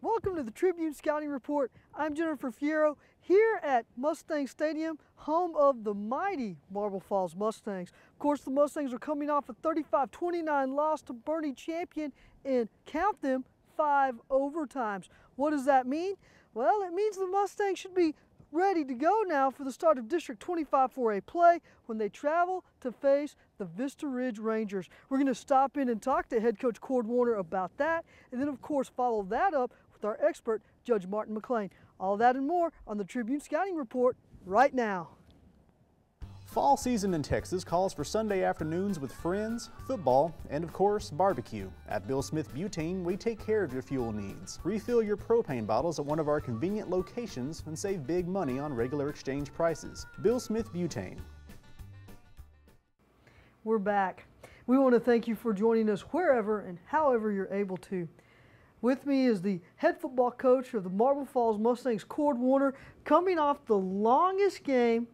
Welcome to the Tribune Scouting Report. I'm Jennifer Fierro here at Mustang Stadium, home of the mighty Marble Falls Mustangs. Of course, the Mustangs are coming off a 35-29 loss to Boerne Champion in, count them, 5 overtimes. What does that mean? Well, it means the Mustangs should be ready to go now for the start of District 25 4A play when they travel to face the Vista Ridge Rangers. We're going to stop in and talk to head coach Cord Woerner about that, and then of course follow that up with our expert, Judge Martin McLean. All that and more on the Tribune Scouting Report right now. Fall season in Texas calls for Sunday afternoons with friends, football, and of course, barbecue. At Bill Smith Butane, we take care of your fuel needs. Refill your propane bottles at one of our convenient locations and save big money on regular exchange prices. Bill Smith Butane. We're back. We want to thank you for joining us wherever and however you're able to. With me is the head football coach of the Marble Falls Mustangs, Cord Woerner, coming off the longest game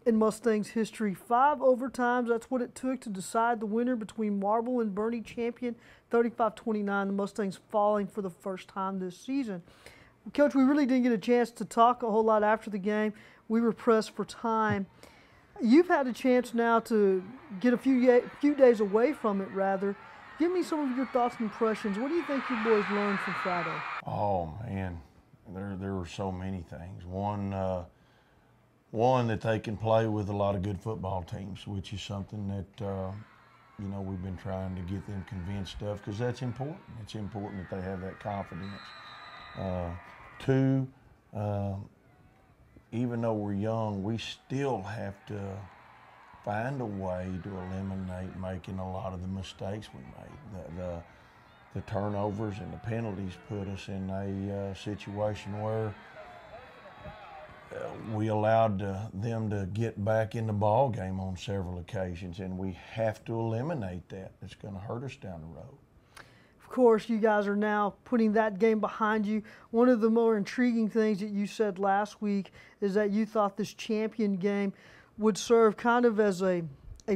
in Mustangs history, 5 overtimes. That's what it took to decide the winner between Marble and Boerne Champion, 35-29, the Mustangs falling for the first time this season. Coach, we really didn't get a chance to talk a whole lot after the game. We were pressed for time. You've had a chance now to get a few days away from it, rather. Give me some of your thoughts and impressions. What do you think your boys learned from Friday? Oh, man, there were so many things. One, that they can play with a lot of good football teams, which is something that, we've been trying to get them convinced of, because that's important. It's important that they have that confidence. Two, even though we're young, we still have to find a way to eliminate making a lot of the mistakes we made. The turnovers and the penalties put us in a situation where we allowed them to get back in the ball game on several occasions, and we have to eliminate that. It's going to hurt us down the road. Of course, you guys are now putting that game behind you. One of the more intriguing things that you said last week is that you thought this champion game would serve kind of as a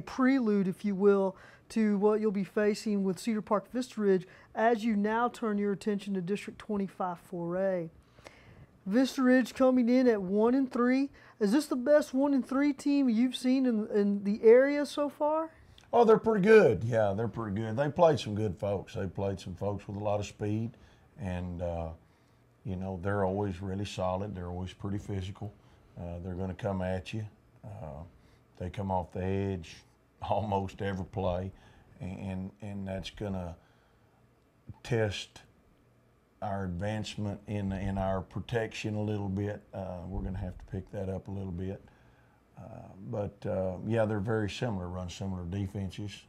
prelude, if you will, to what you'll be facing with Cedar Park Vista Ridge as you now turn your attention to District 25 4A. Vista Ridge coming in at 1-3. Is this the best 1-3 team you've seen in the area so far? Oh, they're pretty good. Yeah, they're pretty good. They played some good folks. They played some folks with a lot of speed, and they're always really solid. They're always pretty physical. They're going to come at you. They come off the edge almost every play, and that's going to test our advancement in our protection a little bit. We're going to have to pick that up a little bit. Yeah, they're very similar, run similar defenses,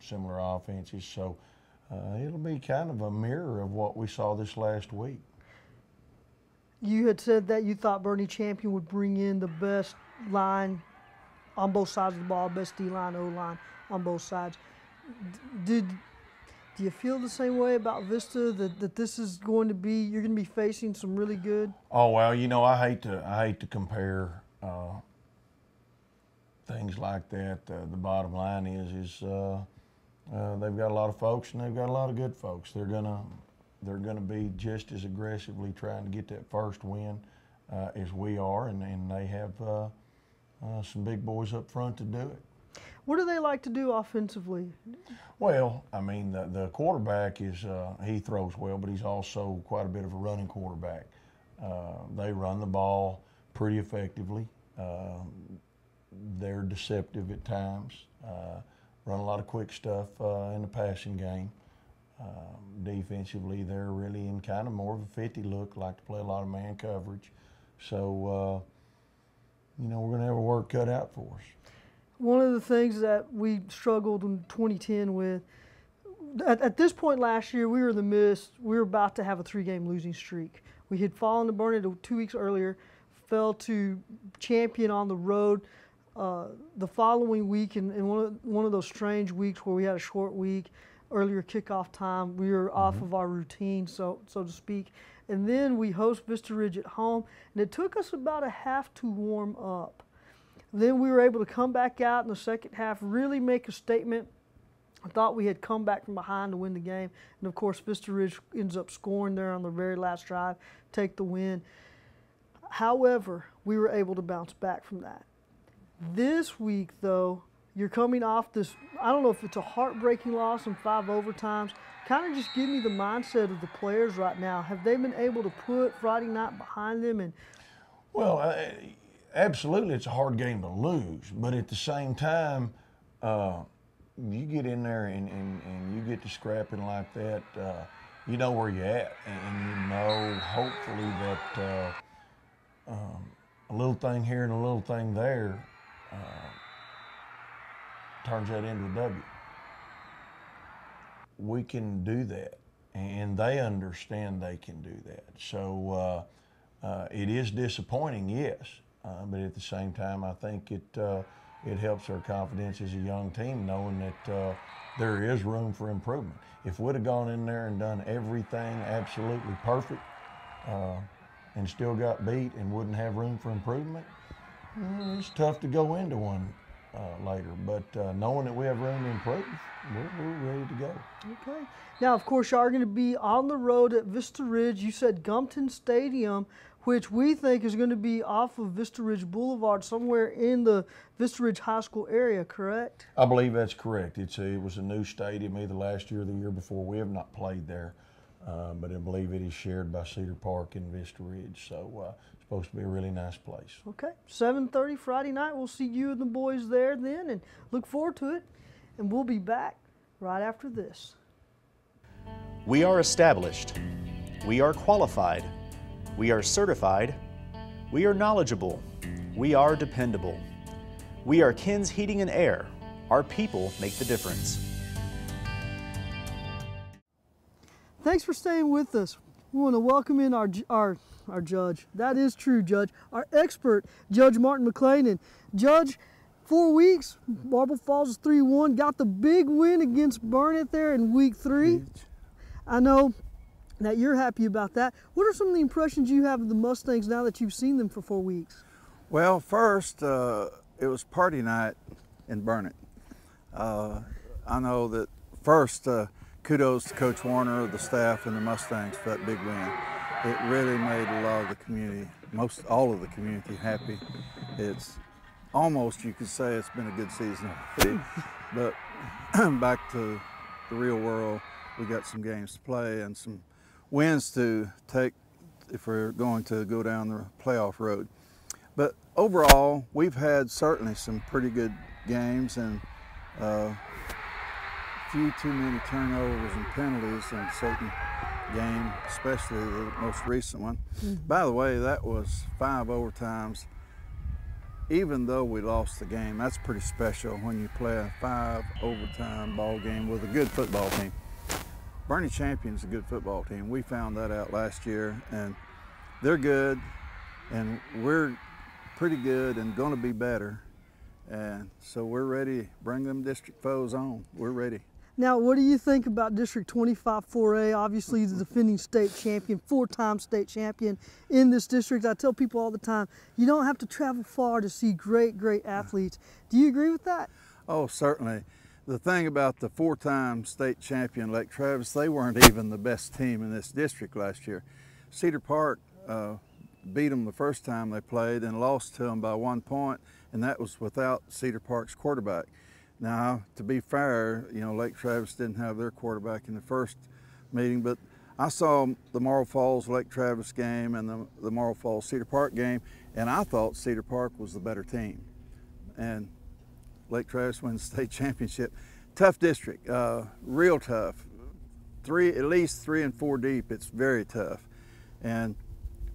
similar offenses. So it'll be kind of a mirror of what we saw this last week. You had said that you thought Boerne Champion would bring in the best line on both sides of the ball, best D-line, O-line on both sides. Do you feel the same way about Vista, that this is going to be, you're going to be facing some really good? Oh, well, I hate to compare things like that. The bottom line is they've got a lot of folks and they've got a lot of good folks. They're gonna be just as aggressively trying to get that first win as we are, and they have some big boys up front to do it. What do they like to do offensively? Well, I mean, the quarterback is, he throws well, but he's also quite a bit of a running quarterback. They run the ball pretty effectively. They're deceptive at times, run a lot of quick stuff in the passing game. Defensively, they're really in kind of more of a 50 look, like to play a lot of man coverage. So, we're going to have a work cut out for us. One of the things that we struggled in 2010 with, at this point last year, we were in the midst, we were about to have a 3-game losing streak. We had fallen to Boerne 2 weeks earlier, fell to Champion on the road the following week, in one of those strange weeks where we had a short week, earlier kickoff time, we were off of our routine, so to speak. And then we host Vista Ridge at home, and it took us about a half to warm up. Then we were able to come back out in the second half, really make a statement I thought we had come back from behind to win the game. And, of course, Vista Ridge ends up scoring there on the very last drive, take the win. However, we were able to bounce back from that. This week, though, you're coming off this, I don't know if it's a heartbreaking loss in 5 overtimes. Kind of just give me the mindset of the players right now. Have they been able to put Friday night behind them? And well, absolutely, it's a hard game to lose. But at the same time, you get in there and you get to scrapping like that, you know where you're at. And you know, hopefully, that a little thing here and a little thing there turns that into a W. We can do that, and they understand they can do that. So it is disappointing, yes, but at the same time, I think it helps our confidence as a young team knowing that there is room for improvement. If we'd have gone in there and done everything absolutely perfect and still got beat and wouldn't have room for improvement, it's tough to go into one later. But knowing that we have room to improve, we're ready to go. Okay. Now, of course, you are going to be on the road at Vista Ridge. You said Gumpton Stadium, which we think is going to be off of Vista Ridge Boulevard, somewhere in the Vista Ridge High School area, correct? I believe that's correct. It was a new stadium either last year or the year before. We have not played there, but I believe it is shared by Cedar Park and Vista Ridge. So it's supposed to be a really nice place. Okay. 7:30 Friday night. We'll see you and the boys there then, and look forward to it. And we'll be back right after this. We are established. We are qualified. We are certified. We are knowledgeable. We are dependable. We are Ken's Heating and Air. Our people make the difference. Thanks for staying with us. We want to welcome in our judge. That is true, Judge. Our expert, Judge Martin McLean. And Judge, 4 weeks, Marble Falls is 3-1. Got the big win against Burnett there in week 3. I know that you're happy about that. What are some of the impressions you have of the Mustangs now that you've seen them for 4 weeks? Well, first, it was party night in Burnett. I know that first, kudos to Coach Woerner, the staff, and the Mustangs for that big win. It really made a lot of the community, all of the community, happy. It's almost, you could say, it's been a good season already. But back to the real world, we got some games to play and some wins to take if we're going to go down the playoff road. But overall, we've had certainly some pretty good games and few too many turnovers and penalties in certain games, especially the most recent one. By the way, that was 5 overtimes. Even though we lost the game, that's pretty special when you play a 5 overtime ball game with a good football team. Bernie Champion's a good football team. We found that out last year, and they're good, and we're pretty good and going to be better. And so we're ready to bring them district foes on. We're ready. Now, what do you think about District 25 4A? Obviously, the defending state champion, 4-time state champion in this district. I tell people all the time, you don't have to travel far to see great, great athletes. Do you agree with that? Oh, certainly. The thing about the 4-time state champion Lake Travis, they weren't even the best team in this district last year. Cedar Park beat them the first time they played and lost to them by 1 point, and that was without Cedar Park's quarterback. Now, to be fair, you know, Lake Travis didn't have their quarterback in the first meeting, but I saw the Marble Falls Lake Travis game and the Marble Falls Cedar Park game, and I thought Cedar Park was the better team. And Lake Travis wins the state championship. Tough district, real tough. At least 3 and 4 deep, it's very tough. And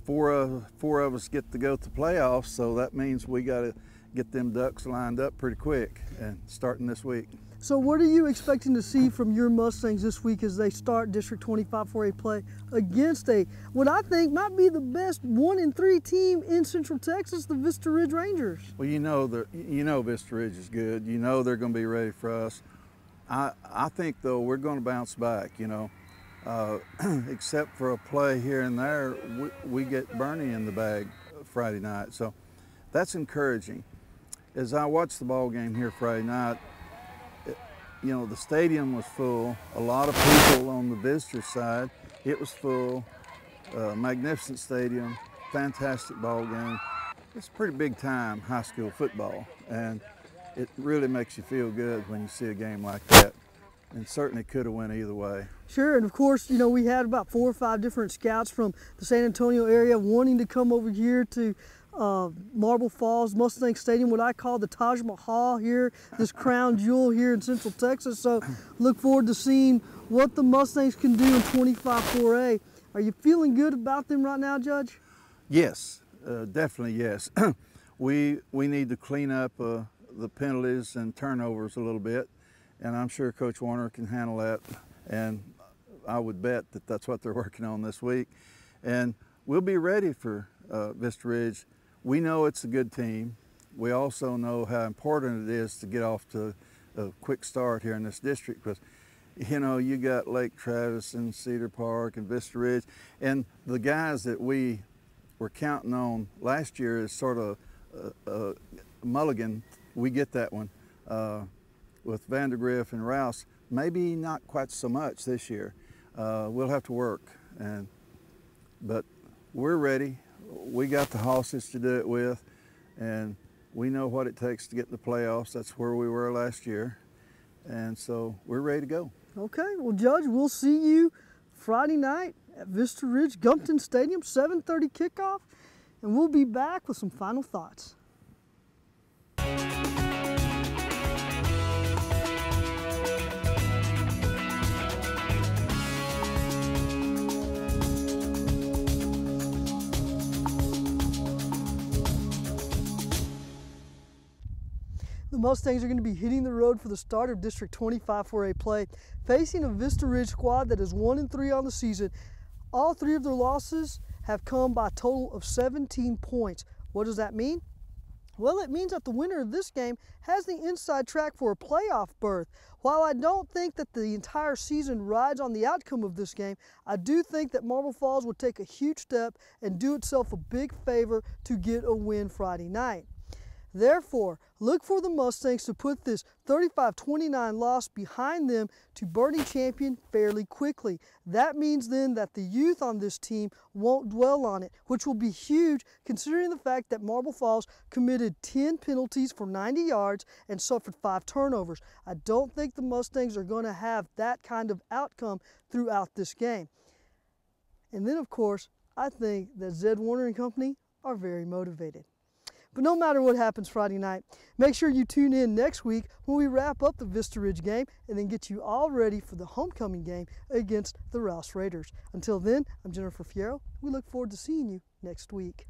four of us get to go to playoffs, so that means we got to get them ducks lined up pretty quick and starting this week. So what are you expecting to see from your Mustangs this week as they start District 25 4A play against what I think might be the best 1-3 team in Central Texas, the Vista Ridge Rangers? Well, you know Vista Ridge is good. You know they're going to be ready for us. I think though we're going to bounce back. You know, except for a play here and there, we get Bernie in the bag Friday night, so that's encouraging. As I watched the ball game here Friday night, you know, the stadium was full. A lot of people on the visitor side. It was full. Magnificent stadium, fantastic ball game. It's pretty big time high school football, and it really makes you feel good when you see a game like that. And certainly could have went either way. Sure, and of course, you know, we had about 4 or 5 different scouts from the San Antonio area wanting to come over here to Marble Falls Mustang Stadium, what I call the Taj Mahal here, this crown jewel here in Central Texas. So look forward to seeing what the Mustangs can do in 25-4A. Are you feeling good about them right now, Judge? Yes, definitely yes. We need to clean up the penalties and turnovers a little bit, and I'm sure Coach Woerner can handle that, and I would bet that that's what they're working on this week. And we'll be ready for Vista Ridge. We know it's a good team. We also know how important it is to get off to a quick start here in this district, because you know, you got Lake Travis and Cedar Park and Vista Ridge, and the guys that we were counting on last year is sort of Mulligan. We get that one with Vandergriff and Rouse. Maybe not quite so much this year. We'll have to work, but we're ready. We got the horses to do it with, and we know what it takes to get in the playoffs. That's where we were last year, and so we're ready to go. Okay, well, Judge, we'll see you Friday night at Vista Ridge Gumpton Stadium, 7:30 kickoff, and we'll be back with some final thoughts. The Mustangs are going to be hitting the road for the start of District 25-4A play, facing a Vista Ridge squad that is 1-3 on the season. All 3 of their losses have come by a total of 17 points. What does that mean? Well, it means that the winner of this game has the inside track for a playoff berth. While I don't think that the entire season rides on the outcome of this game, I do think that Marble Falls would take a huge step and do itself a big favor to get a win Friday night. Therefore, look for the Mustangs to put this 35-29 loss behind them to Bernie champion fairly quickly. That means then that the youth on this team won't dwell on it, which will be huge considering the fact that Marble Falls committed 10 penalties for 90 yards and suffered 5 turnovers. I don't think the Mustangs are going to have that kind of outcome throughout this game. And then, of course, I think that Zed Woerner and company are very motivated. But no matter what happens Friday night, make sure you tune in next week when we wrap up the Vista Ridge game and then get you all ready for the homecoming game against the Rouse Raiders. Until then, I'm Jennifer Fierro. We look forward to seeing you next week.